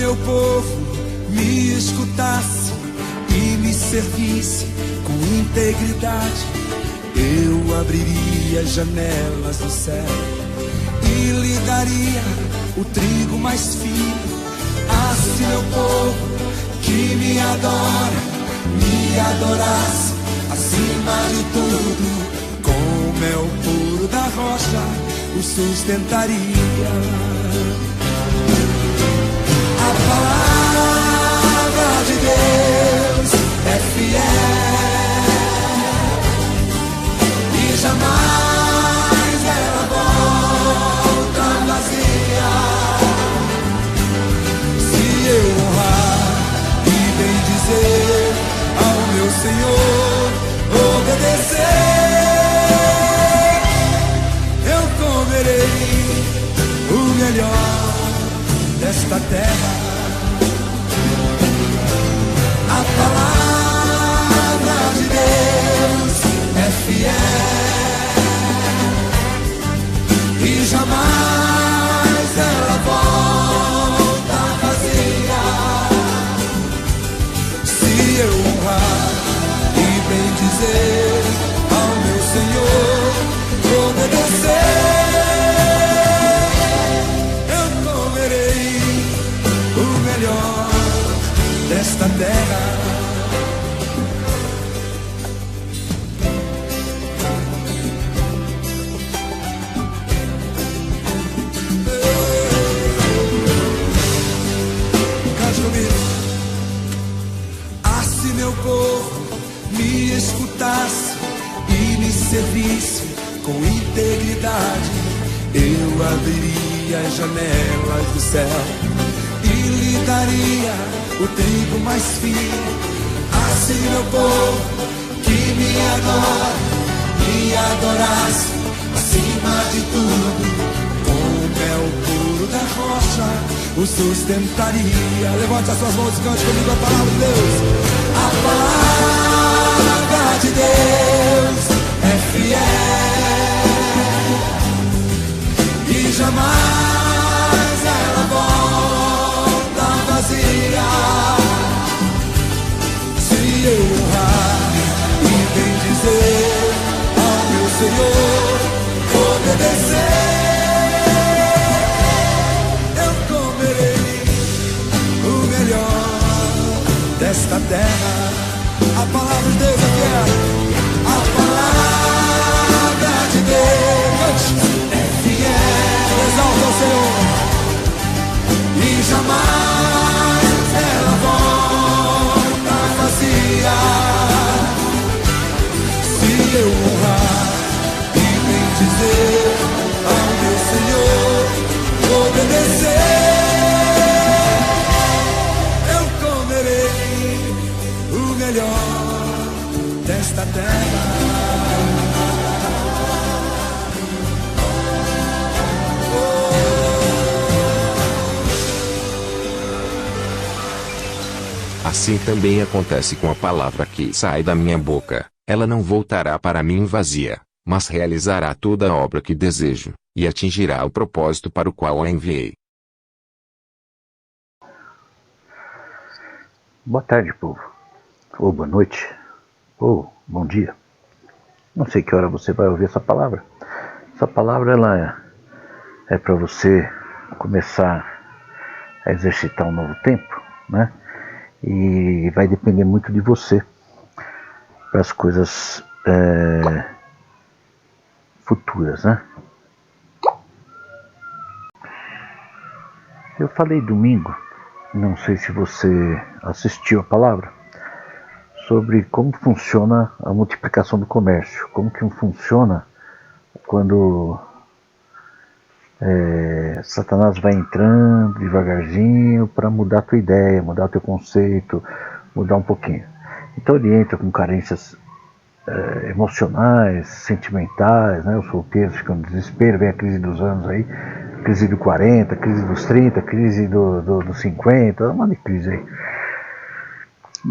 meu povo me escutasse e me servisse com integridade, eu abriria as janelas do céu e lhe daria o trigo mais fino. Se meu povo que me adora me adorasse acima de tudo, com mel puro da rocha o sustentaria. A palavra de Deus é fiel e jamais ela volta vazia. Se eu honrar e bem dizer ao meu Senhor, obedecer, eu comerei o melhor desta terra. A palavra de Deus é fiel e jamais ela volta vazia. Se eu honrar e bem dizer ao meu Senhor, obedecer, desta terra. Cante comigo. Ah, se meu povo me escutasse e me servisse com integridade, eu abriria as janelas do céu e lhe daria o trigo mais fino. Assim meu povo que me adora, me adorasse acima de tudo, com mel puro da rocha o sustentaria. Levante as suas mãos e cante comigo a palavra de Deus. A palavra de Deus é fiel e jamais ela volta vazia. Se eu honrar e bem dizer ao meu Senhor, obedecer, eu comerei o melhor desta terra. A palavra de Deus é fiel. A palavra de Deus é fiel. Exalta o Senhor e jamais ela volta vazia. Se eu honrar e bem dizer ao meu Senhor, obedecer, eu comerei o melhor desta terra. Assim também acontece com a palavra que sai da minha boca. Ela não voltará para mim vazia, mas realizará toda a obra que desejo, e atingirá o propósito para o qual a enviei. Boa tarde, povo. Ou boa noite. Ou bom dia. Não sei que hora você vai ouvir essa palavra. Essa palavra ela é para você começar a exercitar um novo tempo, né? E vai depender muito de você para as coisas futuras, né? Eu falei domingo, não sei se você assistiu a palavra, sobre como funciona a multiplicação do comércio, como que funciona quando Satanás vai entrando devagarzinho para mudar a tua ideia, mudar o teu conceito, mudar um pouquinho. Então ele entra com carências emocionais, sentimentais, né? Os solteiros ficam no desespero, vem a crise dos anos aí, crise do 40, crise dos 30, crise dos 50, uma de crise aí.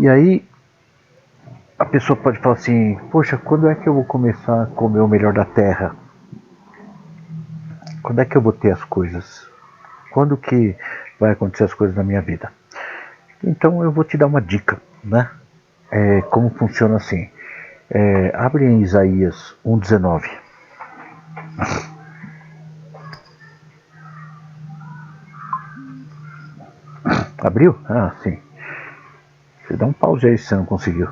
E aí a pessoa pode falar assim, poxa, quando é que eu vou começar a comer o melhor da terra? Quando é que eu vou ter as coisas? Quando que vai acontecer as coisas na minha vida. Então eu vou te dar uma dica, né? Como funciona assim. Abre em Isaías 1,19. Abriu? Ah, sim. Você dá um pause aí se você não conseguiu.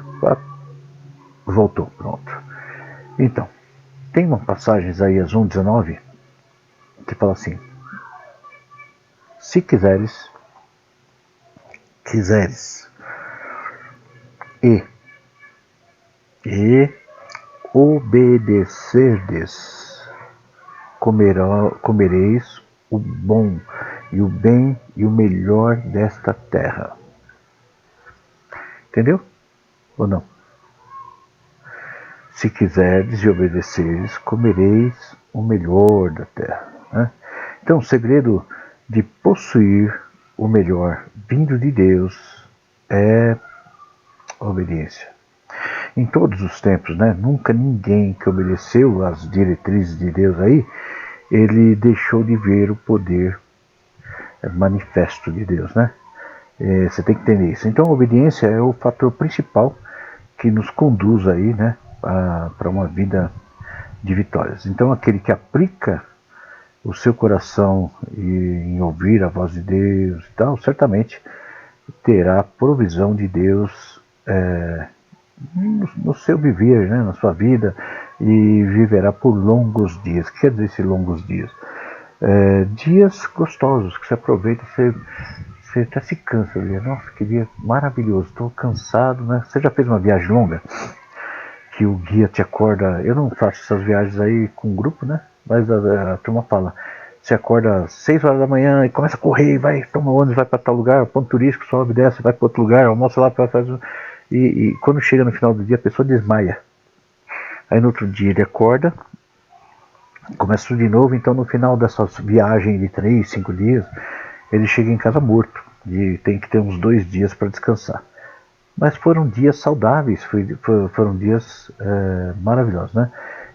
Voltou, pronto. Então, tem uma passagem, Isaías 1,19, que fala assim: se quiseres e obedecerdes, comereis o bom e o bem e o melhor desta terra. Entendeu? Ou não? Se quiserdes e obedeceres, comereis o melhor da terra. Né? Então, o segredo de possuir o melhor vindo de Deus é a obediência. Em todos os tempos, né? Nunca ninguém que obedeceu às diretrizes de Deus aí, ele deixou de ver o poder manifesto de Deus, né? Você tem que entender isso. Então a obediência é o fator principal que nos conduz aí, né, para uma vida de vitórias. Então aquele que aplica o seu coração em ouvir a voz de Deus e tal, certamente terá provisão de Deus no seu viver, né, na sua vida, e viverá por longos dias. O que quer dizer esses longos dias? Dias gostosos, que você aproveita, você até se cansa. Nossa, que dia maravilhoso, estou cansado, né? Você já fez uma viagem longa? Que o guia te acorda. Eu não faço essas viagens aí com grupo, né? Mas a turma fala: você acorda às 6 horas da manhã e começa a correr, vai, toma ônibus, vai para tal lugar, ponto turístico, sobe, desce, vai para outro lugar, almoça lá, faz. E quando chega no final do dia, a pessoa desmaia. Aí no outro dia ele acorda, começa tudo de novo. Então no final dessas viagens de 3, 5 dias, ele chega em casa morto e tem que ter uns 2 dias para descansar. Mas foram dias saudáveis, foram dias maravilhosos, né?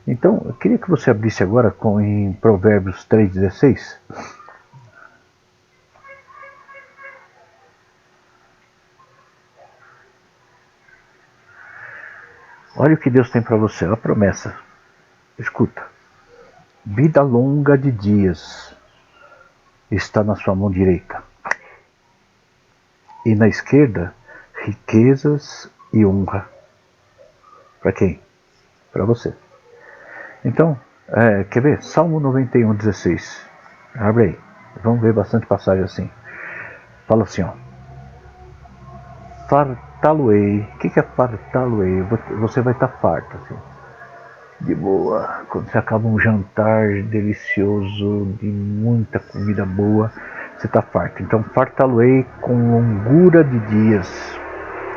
Então eu queria que você abrisse agora em Provérbios 3,16. Olha o que Deus tem para você, a promessa. Escuta: vida longa de dias está na sua mão direita, e na esquerda riquezas e honra. Para quem? Para você. Então, quer ver? Salmo 91,16. Abre aí. Vamos ver bastante passagem assim. Fala assim, ó: fartá-lo-ei. O que é fartá-lo-ei? Você vai estar farto, assim, de boa. Quando você acaba um jantar delicioso, de muita comida boa, você está farto. Então, fartá-lo-ei com longura de dias,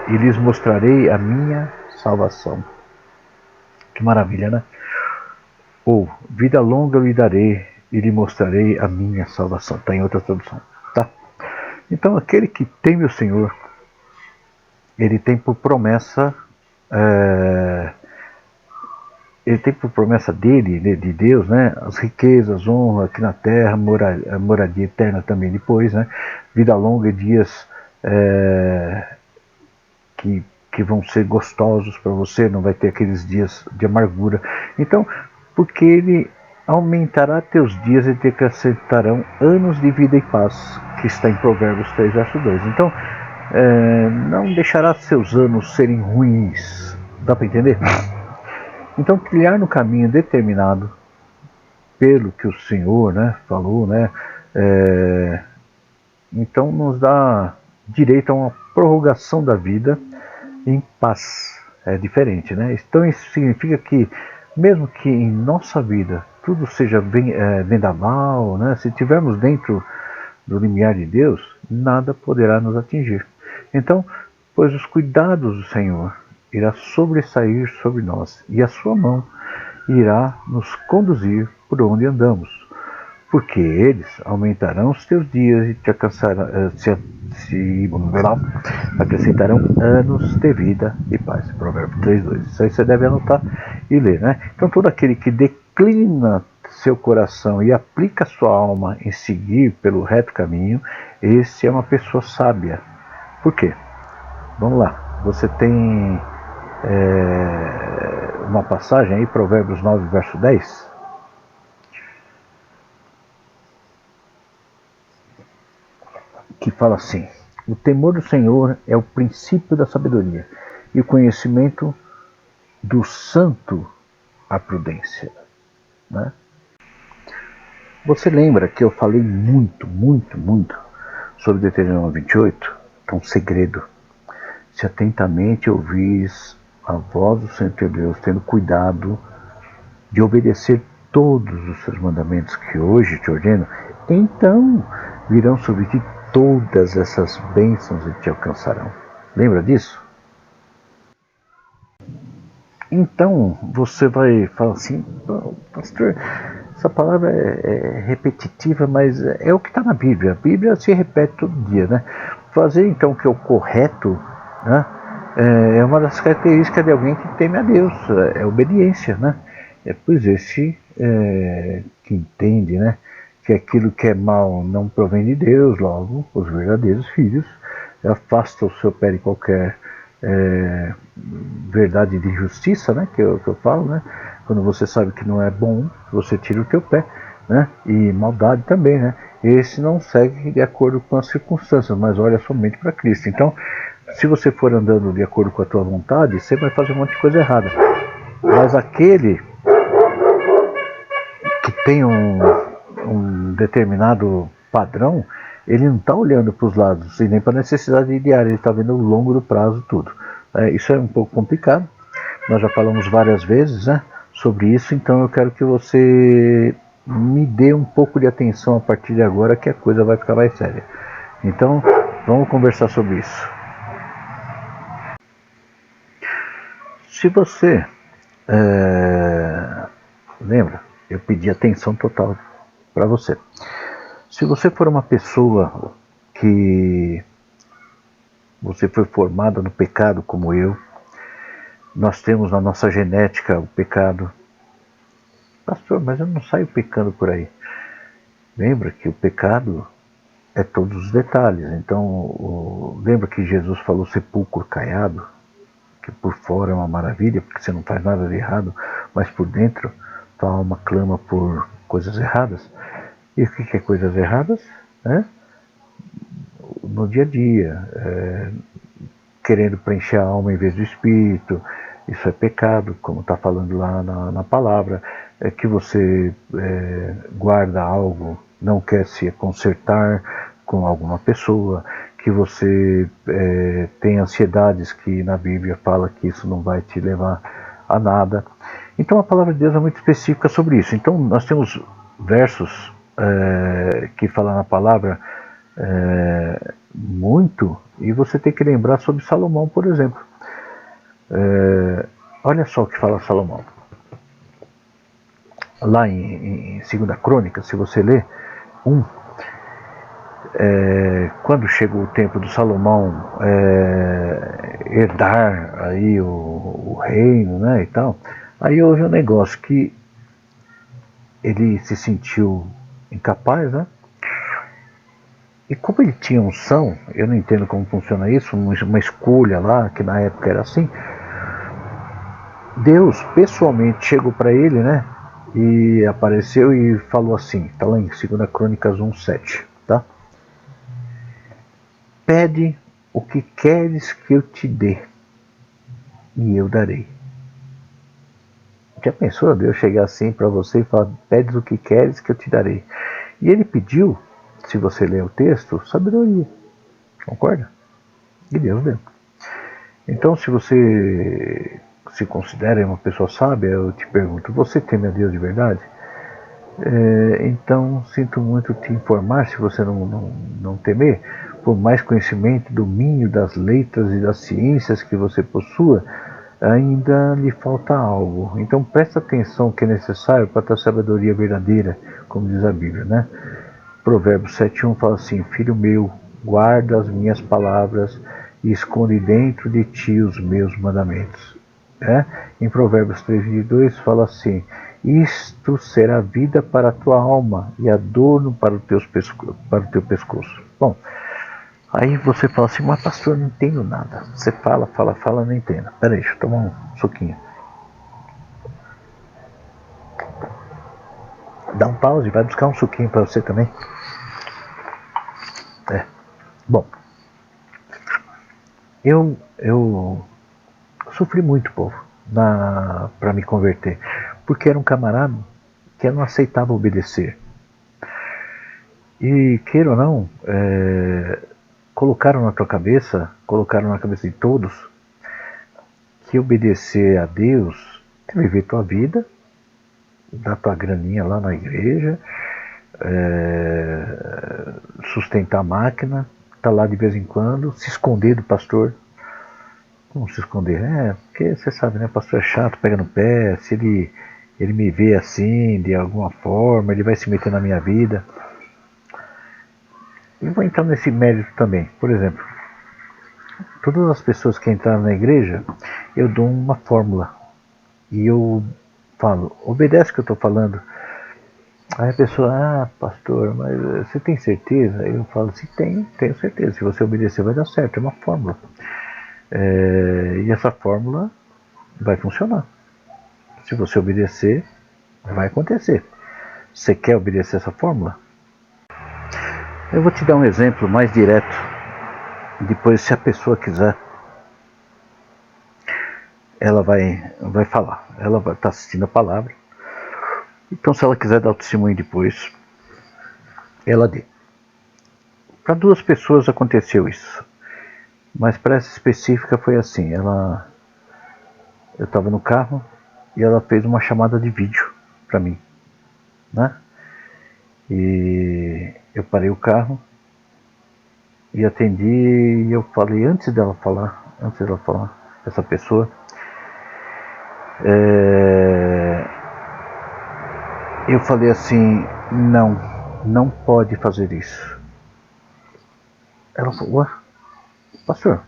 e lhes mostrarei a minha salvação. Que maravilha, né? Ou, vida longa eu lhe darei, e lhe mostrarei a minha salvação. Está em outra tradução, tá? Então, aquele que teme o Senhor, ele tem por promessa, dele, de Deus, né, as riquezas, honra aqui na terra, moradia eterna também depois, né, vida longa e dias que vão ser gostosos para você, não vai ter aqueles dias de amargura. Então, porque ele aumentará teus dias e te acrescentarão anos de vida e paz, que está em Provérbios 3, verso 2. Então, não deixará seus anos serem ruins. Dá para entender? Então, trilhar no caminho determinado pelo que o Senhor, né, falou, né, então nos dá direito a uma prorrogação da vida em paz. É diferente, né? Então isso significa que, mesmo que em nossa vida tudo seja vendaval, né, se estivermos dentro do limiar de Deus, nada poderá nos atingir. Então, pois os cuidados do Senhor irá sobressair sobre nós, e a sua mão irá nos conduzir por onde andamos, porque eles aumentarão os teus dias e te acrescentarão anos de vida e paz. Provérbios 3:2. Isso aí você deve anotar e ler, né? Então todo aquele que declina seu coração e aplica sua alma em seguir pelo reto caminho, esse é uma pessoa sábia. Por quê? Vamos lá, você tem uma passagem aí, Provérbios 9, verso 10, que fala assim: o temor do Senhor é o princípio da sabedoria, e o conhecimento do santo a prudência. Né? Você lembra que eu falei muito sobre Deuteronômio 28? É um segredo. Se atentamente ouvires a voz do Senhor teu Deus, tendo cuidado de obedecer todos os seus mandamentos que hoje te ordeno, então virão sobre ti todas essas bênçãos e te alcançarão. Lembra disso? Então você vai falar assim: pastor, essa palavra é repetitiva, mas é o que está na Bíblia. A Bíblia se repete todo dia, né? Fazer então o que é o correto, né, é uma das características de alguém que teme a Deus, é obediência, né? Pois esse que entende, né, que aquilo que é mal não provém de Deus, logo os verdadeiros filhos afastam o seu pé de qualquer verdade de justiça, né, que eu falo, né? Quando você sabe que não é bom, você tira o teu pé, né? E maldade também, né? Esse não segue de acordo com as circunstâncias, mas olha somente para Cristo. Então, se você for andando de acordo com a tua vontade, você vai fazer um monte de coisa errada. Mas aquele que tem um determinado padrão, ele não está olhando para os lados e nem para a necessidade diária, ele está vendo ao longo do prazo tudo. Isso é um pouco complicado, nós já falamos várias vezes, né, sobre isso, então eu quero que você me dê um pouco de atenção a partir de agora, que a coisa vai ficar mais séria. Então, vamos conversar sobre isso. Se você lembra, eu pedi atenção total para você. Se você for uma pessoa que você foi formada no pecado como eu, nós temos na nossa genética o pecado. Pastor, mas eu não saio pecando por aí. Lembra que o pecado é todos os detalhes. Então, lembra que Jesus falou sepulcro caiado? Que por fora é uma maravilha, porque você não faz nada de errado, mas por dentro tua alma clama por coisas erradas. E o que é coisas erradas? No dia a dia, querendo preencher a alma em vez do espírito, isso é pecado, como está falando lá na palavra. Que você guarda algo, não quer se consertar com alguma pessoa, que você tem ansiedades que na Bíblia fala que isso não vai te levar a nada. Então a palavra de Deus é muito específica sobre isso. Então nós temos versos que falam na palavra muito, e você tem que lembrar sobre Salomão, por exemplo. Olha só o que fala Salomão. Lá em 2 Crônicas, se você ler 1, quando chegou o tempo do Salomão herdar aí o reino, né, e tal, aí houve um negócio que ele se sentiu incapaz, né? E como ele tinha unção, eu não entendo como funciona isso, uma escolha lá, que na época era assim, Deus pessoalmente chegou para ele, né, e apareceu e falou assim, está lá em 2 Crônicas 1:7, tá? Pede o que queres que eu te dê, e eu darei. Já pensou Deus chegar assim para você e falar, pede o que queres que eu te darei? E ele pediu, se você ler o texto, sabedoria. Concorda? E Deus deu. Então, se você se considera uma pessoa sábia, eu te pergunto, você teme a Deus de verdade? Então, sinto muito te informar, se você não temer, por mais conhecimento, domínio das letras e das ciências que você possua, ainda lhe falta algo. Então presta atenção que é necessário para ter sabedoria verdadeira, como diz a Bíblia, né? Provérbios 7:1 fala assim, filho meu, guarda as minhas palavras e esconde dentro de ti os meus mandamentos. Em Provérbios 3:22 fala assim, Isto será vida para a tua alma e adorno para o teu pescoço. Bom, aí você fala assim, mas pastor, não entendo nada. Você fala, não entendo. Peraí, deixa eu tomar um suquinho. Dá um pause, vai buscar um suquinho para você também. Bom, eu sofri muito, povo, para me converter, porque era um camarada que não aceitava obedecer. E, queira ou não, colocaram na cabeça de todos, que obedecer a Deus é viver tua vida, dar tua graninha lá na igreja, sustentar a máquina, tá lá de vez em quando, se esconder do pastor. Como se esconder? Porque você sabe, né? O pastor é chato, pega no pé, se ele me vê assim, de alguma forma, ele vai se meter na minha vida. E vou entrar nesse mérito também. Por exemplo, todas as pessoas que entraram na igreja, eu dou uma fórmula. E eu falo, obedece o que eu estou falando. Aí a pessoa, pastor, mas você tem certeza? Aí eu falo assim, tenho certeza. Se você obedecer vai dar certo, é uma fórmula. E essa fórmula vai funcionar. Se você obedecer, vai acontecer. Você quer obedecer essa fórmula? Eu vou te dar um exemplo mais direto. Depois, se a pessoa quiser, ela vai falar. Ela vai estar assistindo a palavra. Então, se ela quiser dar o testemunho depois, ela dê. Para 2 pessoas aconteceu isso. Mas para essa específica foi assim. Eu estava no carro e ela fez uma chamada de vídeo para mim, né? E eu parei o carro e atendi e eu falei antes dela falar, essa pessoa, eu falei assim, não pode fazer isso. Ela falou, ué, pastor,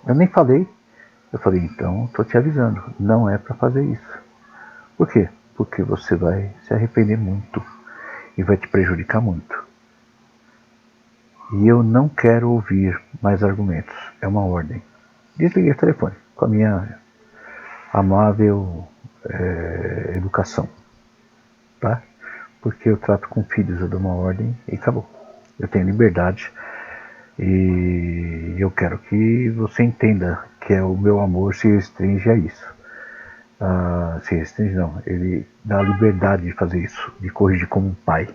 eu nem falei. Eu falei, então, estou te avisando, não é para fazer isso. Por quê? Porque você vai se arrepender muito e vai te prejudicar muito. E eu não quero ouvir mais argumentos, é uma ordem. Desliguei o telefone com a minha amável educação, tá? Porque eu trato com filhos, eu dou uma ordem e acabou. Eu tenho liberdade e eu quero que você entenda que o meu amor se restringe a isso. Se restringe não, ele dá a liberdade de fazer isso, de corrigir como um pai.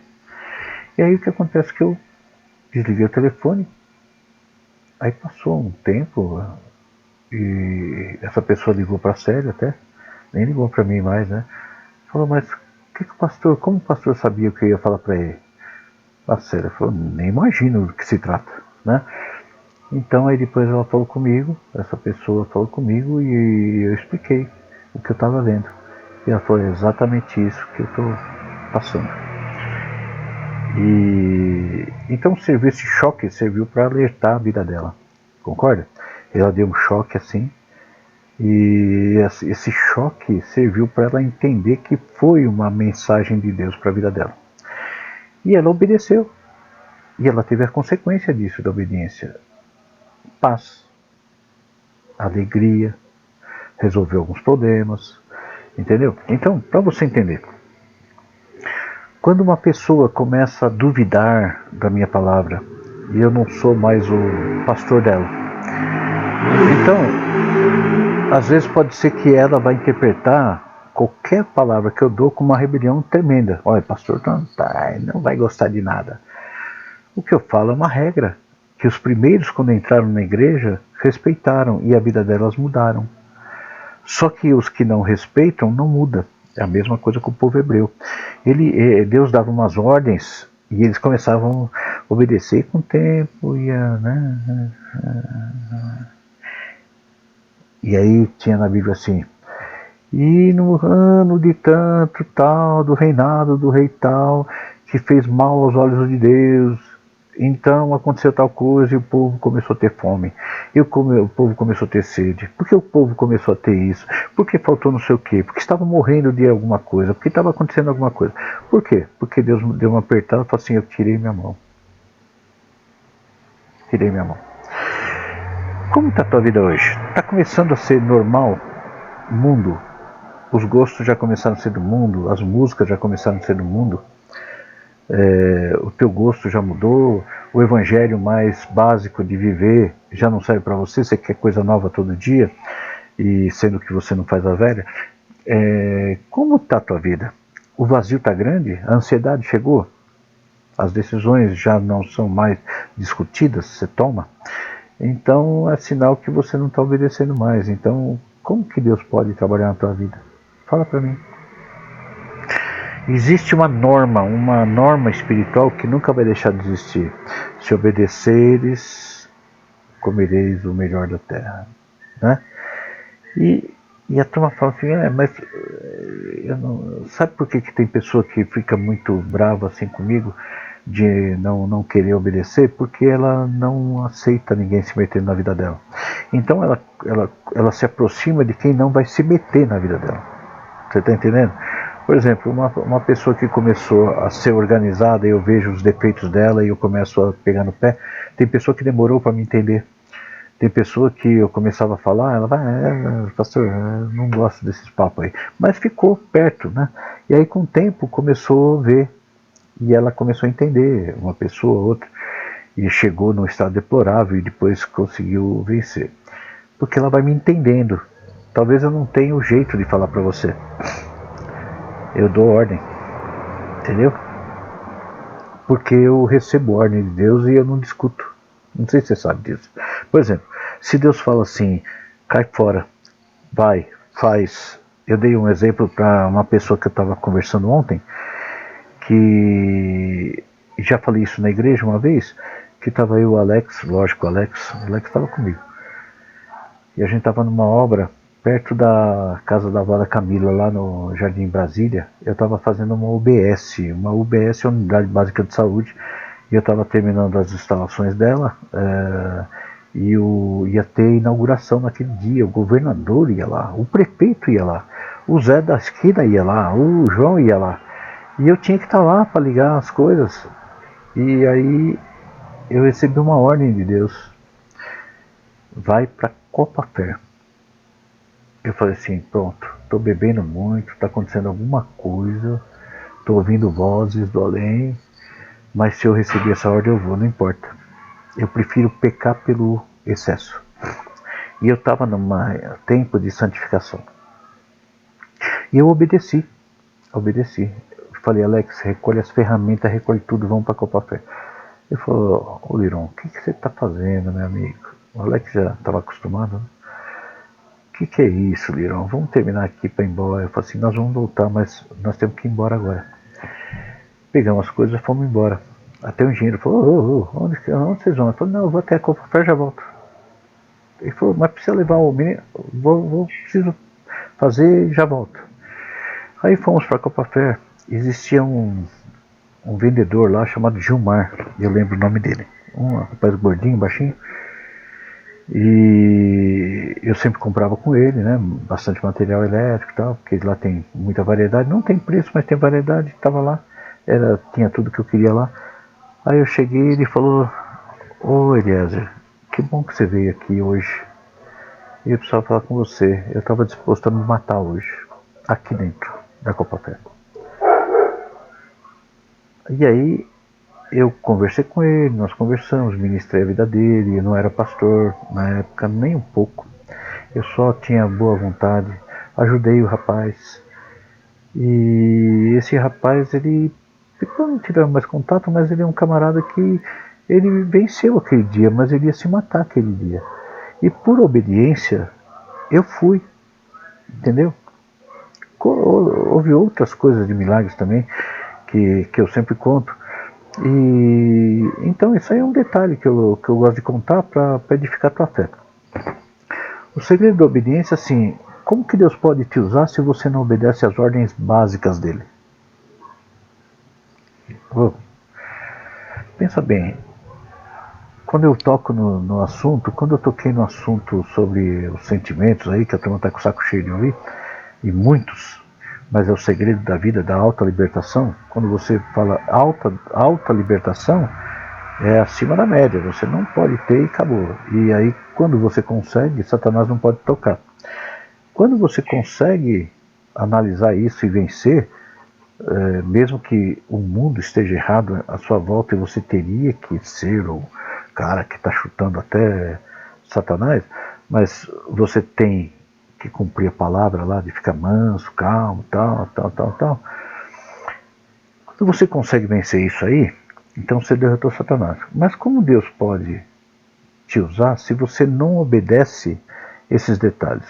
E aí o que acontece é que eu desliguei o telefone, aí passou um tempo e essa pessoa ligou para a Célia até, nem ligou para mim mais, né? Falou, mas como o pastor sabia o que eu ia falar para ele? A Célia falou, nem imagino do que se trata, né? Então aí depois ela falou comigo, essa pessoa falou comigo e eu expliquei o que eu estava vendo. E ela falou, exatamente isso que eu estou passando. E então esse choque serviu para alertar a vida dela, concorda? Ela deu um choque assim, e esse choque serviu para ela entender que foi uma mensagem de Deus para a vida dela. E ela obedeceu. E ela teve a consequência disso, da obediência. Paz, alegria, resolveu alguns problemas, entendeu? Então, para você entender, quando uma pessoa começa a duvidar da minha palavra, e eu não sou mais o pastor dela, então, às vezes pode ser que ela vai interpretar qualquer palavra que eu dou como uma rebelião tremenda. Olha, pastor, não vai gostar de nada. O que eu falo é uma regra, que os primeiros, quando entraram na igreja, respeitaram e a vida delas mudaram. Só que os que não respeitam não muda. É a mesma coisa com o povo hebreu. Deus dava umas ordens e eles começavam a obedecer com o tempo. E aí tinha na Bíblia assim, e no ano de tanto tal, do reinado do rei tal, que fez mal aos olhos de Deus, Então aconteceu tal coisa e o povo começou a ter fome. O povo começou a ter sede. Por que o povo começou a ter isso? Porque faltou não sei o quê. Porque estava morrendo de alguma coisa. Porque estava acontecendo alguma coisa. Por quê? Porque Deus deu uma apertada e falou assim, eu tirei minha mão. Tirei minha mão. Como está a tua vida hoje? Está começando a ser normal? Mundo? Os gostos já começaram a ser do mundo? As músicas já começaram a ser do mundo? O teu gosto já mudou, o evangelho mais básico de viver já não serve para você, você quer coisa nova todo dia, e sendo que você não faz a velha. Como está a tua vida? O vazio está grande? A ansiedade chegou? As decisões já não são mais discutidas, você toma? Então é sinal que você não está obedecendo mais. Então como que Deus pode trabalhar na tua vida? Fala para mim. Existe uma norma espiritual que nunca vai deixar de existir. Se obedeceres, comereis o melhor da terra. Né? E a turma fala assim, mas eu não... sabe por que tem pessoa que fica muito brava assim comigo, de não querer obedecer? Porque ela não aceita ninguém se metendo na vida dela. Então ela se aproxima de quem não vai se meter na vida dela. Você está entendendo? Por exemplo, uma pessoa que começou a ser organizada, eu vejo os defeitos dela e eu começo a pegar no pé. Tem pessoa que demorou para me entender. Tem pessoa que eu começava a falar, ela vai, pastor, eu não gosto desses papos aí. Mas ficou perto, né? E aí com o tempo começou a ver. E ela começou a entender, uma pessoa ou outra. E chegou num estado deplorável e depois conseguiu vencer. Porque ela vai me entendendo. Talvez eu não tenha o jeito de falar para você. Eu dou ordem, entendeu? Porque eu recebo ordem de Deus e eu não discuto. Não sei se você sabe disso. Por exemplo, se Deus fala assim, cai fora, vai, faz. Eu dei um exemplo para uma pessoa que eu estava conversando ontem, que já falei isso na igreja uma vez, que estava eu, o Alex, lógico, o Alex estava comigo. E a gente estava numa obra perto da casa da avó da Camila, lá no Jardim Brasília. Eu estava fazendo uma UBS, Unidade Básica de Saúde, e eu estava terminando as instalações dela, e ia ter inauguração naquele dia. O governador ia lá, o prefeito ia lá, o Zé da esquina ia lá, o João ia lá, e eu tinha que estar lá para ligar as coisas. E aí eu recebi uma ordem de Deus, vai para Copa Fé. Eu falei assim, pronto, estou bebendo muito, está acontecendo alguma coisa, estou ouvindo vozes do além, mas se eu receber essa ordem eu vou, não importa. Eu prefiro pecar pelo excesso. E eu estava num tempo de santificação. E eu obedeci. Eu falei, Alex, recolhe as ferramentas, recolhe tudo, vamos para a Copa Fé. Ele falou, ô Liron, o que você está fazendo, meu amigo? O Alex já estava acostumado, né? O que é isso, Liron? Vamos terminar aqui para ir embora. Eu falei assim, nós vamos voltar, mas nós temos que ir embora agora. Pegamos as coisas e fomos embora. Até o engenheiro falou, onde vocês vão? Eu falei, não, eu vou até a Copa Fé e já volto. Ele falou, mas precisa levar o menino? Preciso fazer e já volto. Aí fomos para a Copa Fé. Existia um vendedor lá chamado Gilmar, eu lembro o nome dele. Um rapaz gordinho, baixinho. E eu sempre comprava com ele, né? Bastante material elétrico e tal, porque lá tem muita variedade. Não tem preço, mas tem variedade. Estava lá, tinha tudo que eu queria lá. Aí eu cheguei e ele falou, ô Eliezer, que bom que você veio aqui hoje. E eu precisava falar com você. Eu estava disposto a me matar hoje, aqui dentro da Copa Fé. E aí eu conversei com ele, nós conversamos, ministrei a vida dele. Eu não era pastor na época, nem um pouco. Eu só tinha boa vontade, ajudei o rapaz. E esse rapaz, depois não tivemos mais contato, mas ele é um camarada que ele venceu aquele dia, mas ele ia se matar aquele dia. E por obediência, eu fui, entendeu? Houve outras coisas de milagres também, que eu sempre conto. E então isso aí é um detalhe que eu gosto de contar para edificar a tua fé. O segredo da obediência, assim, como que Deus pode te usar se você não obedece às ordens básicas dele? Pensa bem, quando eu toco no assunto, quando eu toquei no assunto sobre os sentimentos aí, que a turma está com o saco cheio de ouvir, e muitos, mas é o segredo da vida, da alta libertação. Quando você fala alta libertação, é acima da média, você não pode ter e acabou. E aí, quando você consegue, Satanás não pode tocar. Quando você consegue analisar isso e vencer, mesmo que o mundo esteja errado à sua volta e você teria que ser o cara que está chutando até Satanás, mas você tem que cumprir a palavra lá de ficar manso, calmo, tal. Quando você consegue vencer isso aí, então você derrotou Satanás. Mas como Deus pode te usar se você não obedece esses detalhes?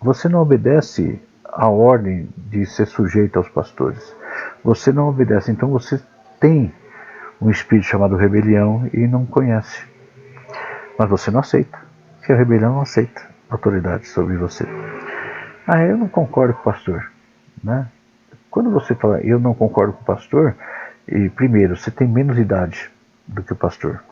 Você não obedece a ordem de ser sujeito aos pastores. Você não obedece, então você tem um espírito chamado rebelião e não conhece. Mas você não aceita, porque a rebelião não aceita autoridade sobre você. Eu não concordo com o pastor, né? Quando você fala eu não concordo com o pastor, primeiro, você tem menos idade do que o pastor.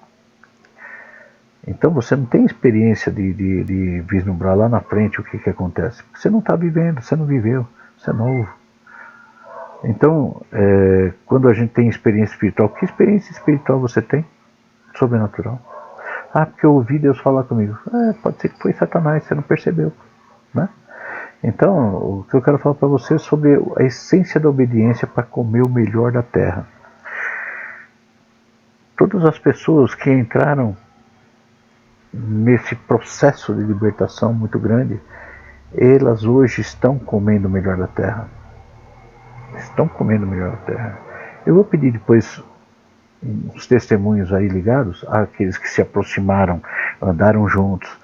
Então você não tem experiência de vislumbrar lá na frente o que acontece. Porque você não está vivendo, você não viveu, você é novo. Então, quando a gente tem experiência espiritual, que experiência espiritual você tem? Sobrenatural. Porque eu ouvi Deus falar comigo. Pode ser que foi Satanás, você não percebeu, né? Então, o que eu quero falar para você é sobre a essência da obediência para comer o melhor da terra. Todas as pessoas que entraram nesse processo de libertação muito grande, elas hoje estão comendo o melhor da terra. Estão comendo o melhor da terra. Eu vou pedir depois uns testemunhos aí ligados àqueles que se aproximaram, andaram juntos.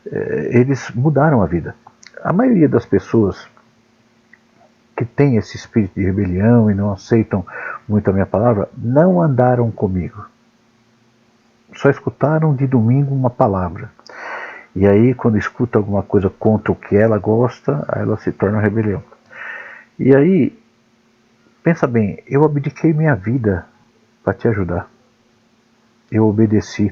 Eles mudaram a vida. A maioria das pessoas que tem esse espírito de rebelião e não aceitam muito a minha palavra, não andaram comigo. Só escutaram de domingo uma palavra. E aí, quando escuta alguma coisa contra o que ela gosta, aí ela se torna rebelião. E aí, pensa bem, eu abdiquei minha vida para te ajudar. Eu obedeci.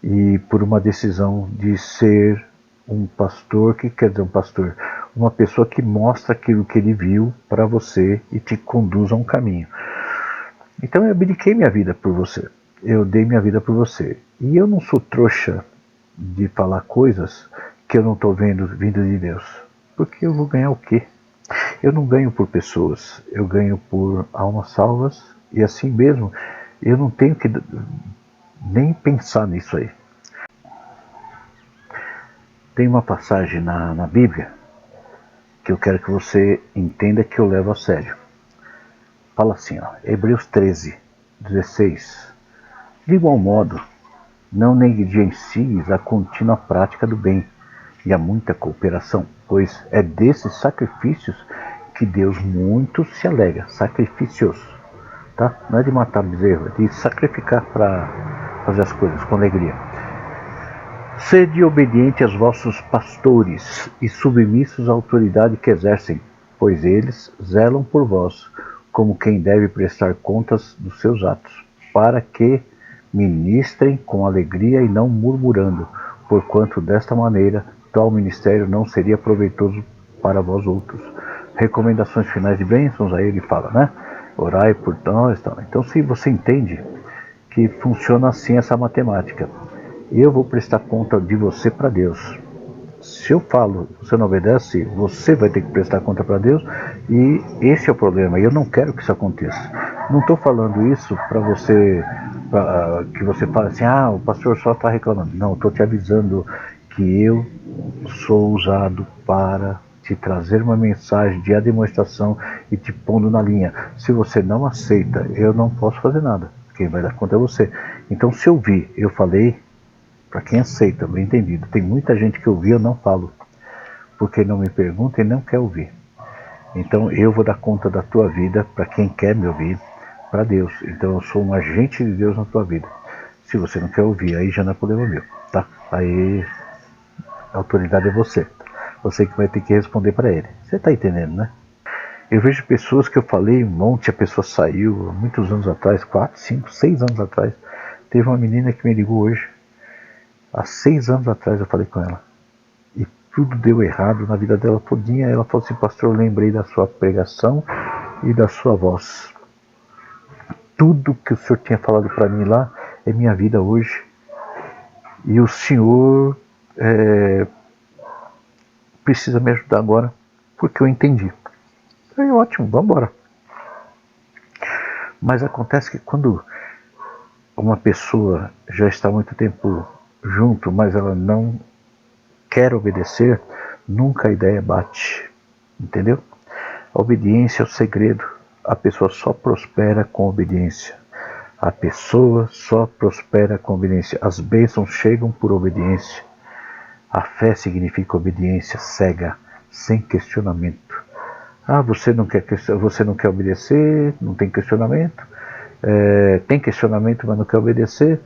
E por uma decisão de ser um pastor, que quer dizer um pastor? Uma pessoa que mostra aquilo que ele viu para você e te conduz a um caminho. Então eu abdiquei minha vida por você. Eu dei minha vida por você. E eu não sou trouxa de falar coisas que eu não estou vendo vindo de Deus. Porque eu vou ganhar o quê? Eu não ganho por pessoas. Eu ganho por almas salvas. E assim mesmo, eu não tenho que nem pensar nisso aí. Tem uma passagem na Bíblia que eu quero que você entenda que eu levo a sério. Fala assim, Hebreus 13, 16. De igual modo, não negligencies a contínua prática do bem e a muita cooperação, pois é desses sacrifícios que Deus muito se alegra. Sacrifícios, tá? Não é de matar bezerro, é de sacrificar para fazer as coisas com alegria. Sede obediente aos vossos pastores e submissos à autoridade que exercem, pois eles zelam por vós, como quem deve prestar contas dos seus atos, para que ministrem com alegria e não murmurando, porquanto desta maneira tal ministério não seria proveitoso para vós outros. Recomendações finais de bênçãos, aí ele fala, né? Orai por nós, tal. Então se você entende que funciona assim essa matemática, eu vou prestar conta de você para Deus. Se eu falo, você não obedece, você vai ter que prestar conta para Deus, e esse é o problema, e eu não quero que isso aconteça. Não estou falando isso para você, que você fale assim, o pastor só está reclamando. Não, estou te avisando que eu sou usado para te trazer uma mensagem de demonstração e te pondo na linha. Se você não aceita, eu não posso fazer nada. Quem vai dar conta é você. Então se eu vi, eu falei, para quem aceita, bem entendido. Tem muita gente que eu vi, eu não falo, porque não me pergunta e não quer ouvir. Então eu vou dar conta da tua vida para quem quer me ouvir, para Deus. Então eu sou um agente de Deus na tua vida. Se você não quer ouvir, aí já não é problema meu, tá? Aí a autoridade é você. Você que vai ter que responder para ele. Você está entendendo, né? Eu vejo pessoas que eu falei um monte, a pessoa saiu há muitos anos atrás, 4, 5, 6 anos atrás. Teve uma menina que me ligou hoje. Há 6 anos atrás eu falei com ela. E tudo deu errado na vida dela todinha. Ela falou assim: pastor, eu lembrei da sua pregação e da sua voz. Tudo que o senhor tinha falado para mim lá é minha vida hoje. E o senhor precisa me ajudar agora, porque eu entendi. Aí, ótimo, vamos embora. Mas acontece que quando uma pessoa já está há muito tempo junto, mas ela não quer obedecer, nunca a ideia bate. Entendeu? A obediência é o segredo. A pessoa só prospera com obediência. A pessoa só prospera com obediência. As bênçãos chegam por obediência. A fé significa obediência cega, sem questionamento. Ah, você não quer obedecer, não tem questionamento. Tem questionamento, mas não quer obedecer.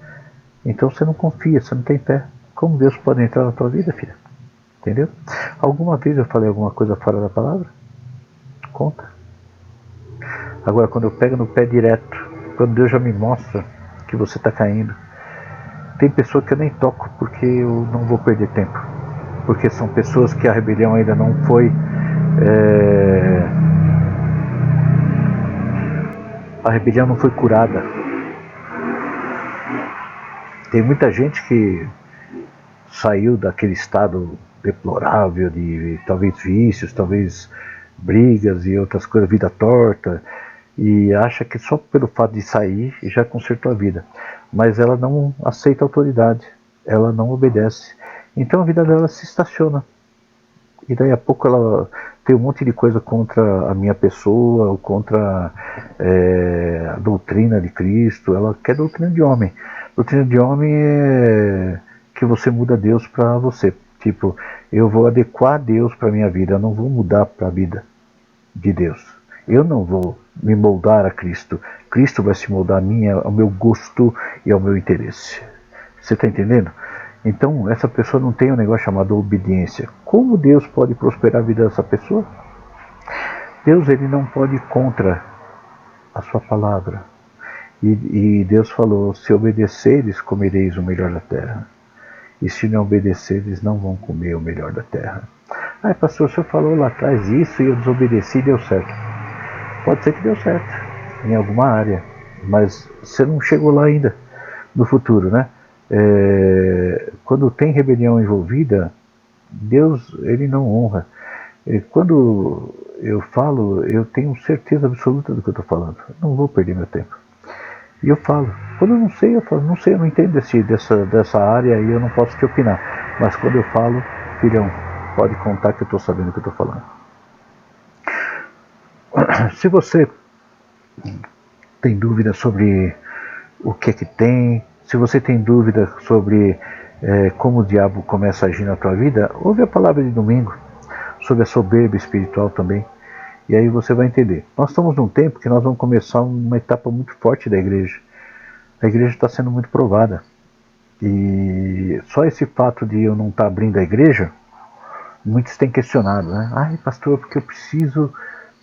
Então você não confia, você não tem fé. Como Deus pode entrar na tua vida, filha? Entendeu? Alguma vez eu falei alguma coisa fora da palavra? Conta. Agora, quando eu pego no pé direto, quando Deus já me mostra que você está caindo, tem pessoa que eu nem toco porque eu não vou perder tempo. Porque são pessoas que a rebelião ainda não foi... a rebelião não foi curada. Tem muita gente que saiu daquele estado deplorável de talvez vícios, talvez brigas e outras coisas, vida torta, e acha que só pelo fato de sair já consertou a vida. Mas ela não aceita a autoridade, ela não obedece. Então a vida dela se estaciona. E daí a pouco ela tem um monte de coisa contra a minha pessoa, ou contra a doutrina de Cristo. Ela quer doutrina de homem. Doutrina de homem é que você muda Deus para você. Tipo, eu vou adequar Deus para a minha vida, eu não vou mudar para a vida de Deus. Eu não vou me moldar a Cristo. Cristo vai se moldar a mim, ao meu gosto e ao meu interesse. Você está entendendo? Então, essa pessoa não tem um negócio chamado obediência. Como Deus pode prosperar a vida dessa pessoa? Deus, ele não pode ir contra a sua palavra. E Deus falou: se obedeceres, comereis o melhor da terra. E se não obedeceres, não vão comer o melhor da terra. Ah, pastor, o senhor falou lá atrás isso e eu desobedeci e deu certo. Pode ser que deu certo, em alguma área. Mas você não chegou lá ainda, no futuro, né? Quando tem rebelião envolvida, Deus, ele não honra. Quando eu falo, eu tenho certeza absoluta do que eu estou falando. Não vou perder meu tempo. E eu falo. Quando eu não sei, eu falo. Não sei, eu não entendo dessa área e eu não posso te opinar. Mas quando eu falo, filhão, pode contar que eu estou sabendo o que eu estou falando. Se você tem dúvida sobre o que é que tem, se você tem dúvida sobre como o diabo começa a agir na tua vida, ouve a palavra de domingo sobre a soberba espiritual também. E aí você vai entender. Nós estamos num tempo que nós vamos começar uma etapa muito forte da igreja. A igreja está sendo muito provada. E só esse fato de eu não estar abrindo a igreja, muitos têm questionado, né? Ai, pastor, porque eu preciso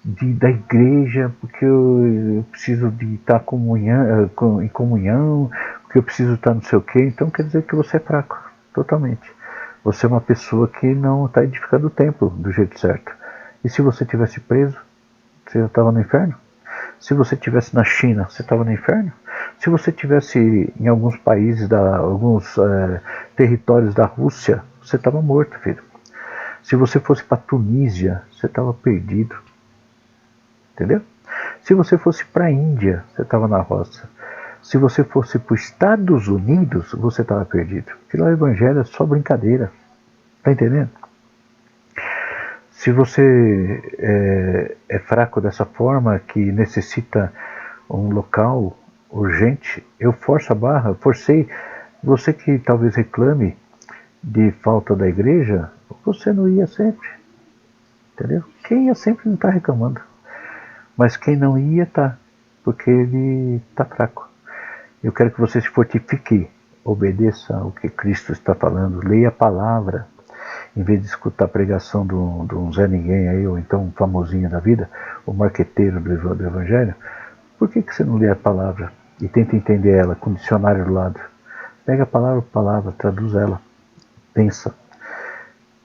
da igreja, porque eu preciso de estar em comunhão, porque eu preciso estar não sei o quê. Então quer dizer que você é fraco, totalmente. Você é uma pessoa que não está edificando o templo do jeito certo. E se você tivesse preso, você já estava no inferno? Se você estivesse na China, você estava no inferno? Se você estivesse em alguns países, alguns territórios da Rússia, você estava morto, filho. Se você fosse para a Tunísia, você estava perdido. Entendeu? Se você fosse para a Índia, você estava na roça. Se você fosse para os Estados Unidos, você estava perdido. Porque lá o evangelho é só brincadeira. Está entendendo? Se você é fraco dessa forma, que necessita um local urgente, eu forço a barra, forcei. Você que talvez reclame de falta da igreja, você não ia sempre. Entendeu? Quem ia sempre não está reclamando. Mas quem não ia está, porque ele está fraco. Eu quero que você se fortifique, obedeça ao que Cristo está falando, leia a palavra. Em vez de escutar a pregação de um Zé Ninguém aí, ou então um famosinho da vida, o marqueteiro do evangelho, por que você não lê a palavra? e tenta entender ela, com o dicionário do lado. Pega palavra por palavra, traduz ela, pensa.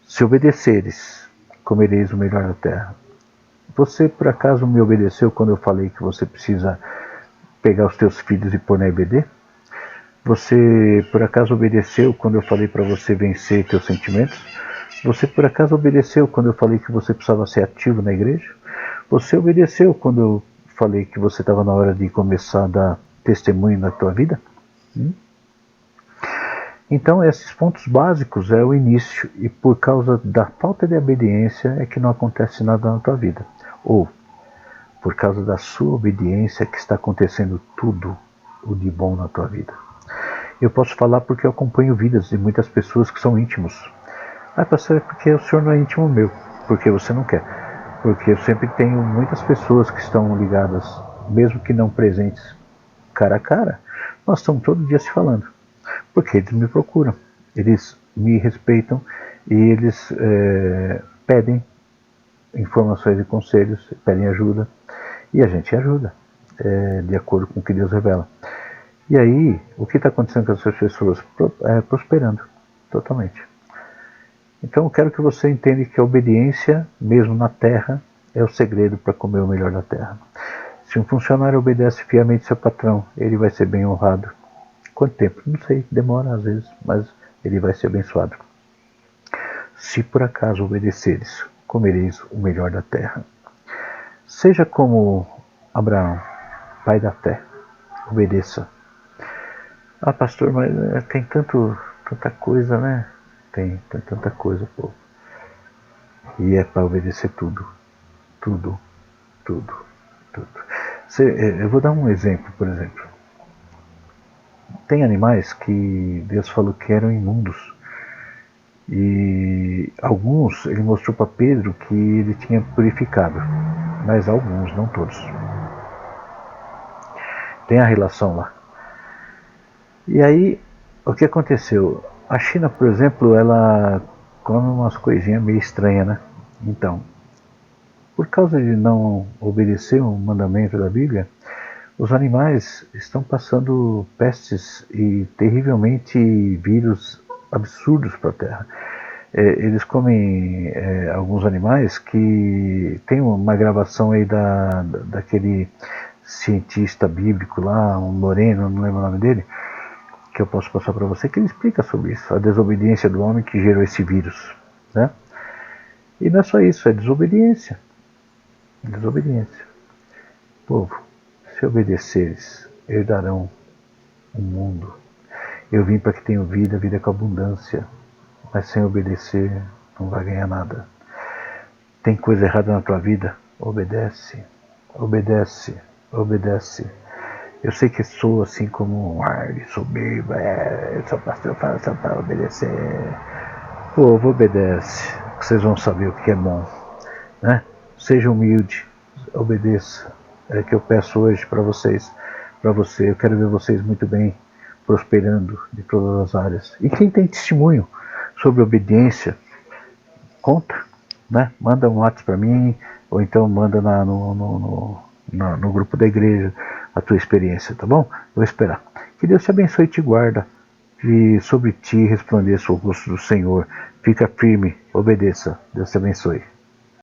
Se obedeceres, comereis o melhor da terra. Você por acaso me obedeceu quando eu falei que você precisa pegar os teus filhos e pôr na EBD? Você por acaso obedeceu quando eu falei para você vencer teus sentimentos? Você por acaso obedeceu quando eu falei que você precisava ser ativo na igreja? Você obedeceu quando eu falei que você estava na hora de começar a dar testemunho na tua vida? Então esses pontos básicos é o início, e por causa da falta de obediência é que não acontece nada na tua vida. Ou por causa da sua obediência que está acontecendo tudo o de bom na tua vida. Eu posso falar porque eu acompanho vidas de muitas pessoas que são íntimos. Pastor, é porque o senhor não é íntimo meu, porque você não quer. Porque eu sempre tenho muitas pessoas que estão ligadas, mesmo que não presentes cara a cara, nós estamos todo dia se falando. Porque eles me procuram, eles me respeitam e eles pedem informações e conselhos, pedem ajuda, e a gente ajuda, de acordo com o que Deus revela. E aí, o que está acontecendo com essas pessoas? Prosperando, totalmente. Então eu quero que você entenda que a obediência, mesmo na terra, é o segredo para comer o melhor da terra. Se um funcionário obedece fielmente ao seu patrão, ele vai ser bem honrado. Quanto tempo? Não sei, demora às vezes, mas ele vai ser abençoado. Se por acaso obedeceres, comereis o melhor da terra. Seja como Abraão, pai da fé, obedeça. Pastor, mas tem tanta coisa, né? Tem tanta coisa, pô. E é para obedecer tudo. Eu vou dar um exemplo, por exemplo. Tem animais que Deus falou que eram imundos. E alguns, ele mostrou para Pedro que ele tinha purificado. Mas alguns, não todos. Tem a relação lá. E aí, o que aconteceu? A China, por exemplo, ela come umas coisinhas meio estranhas, né? Então, por causa de não obedecer o mandamento da Bíblia, os animais estão passando pestes e terrivelmente vírus absurdos para a Terra. Eles comem alguns animais que tem uma gravação aí daquele cientista bíblico lá, um moreno, não lembro o nome dele, que eu posso passar para você, que ele explica sobre isso, a desobediência do homem que gerou esse vírus, né? E não é só isso, é desobediência. Povo, se obedeceres, herdarão o mundo. Eu vim para que tenham vida com abundância, mas sem obedecer não vai ganhar nada. Tem coisa errada na tua vida? Obedece. Eu sei que sou assim como um ar de soberba, eu sou pastor, eu falo só para obedecer. Povo, obedece, que vocês vão saber o que é bom, né? Seja humilde, obedeça. É que eu peço hoje para vocês, eu quero ver vocês muito bem, prosperando de todas as áreas. E quem tem testemunho sobre obediência, conta, né? Manda um WhatsApp para mim, ou então manda no grupo da igreja a tua experiência, tá bom? Eu vou esperar. Que Deus te abençoe e te guarda, e sobre ti resplandeça o rosto do Senhor. Fica firme, obedeça. Deus te abençoe.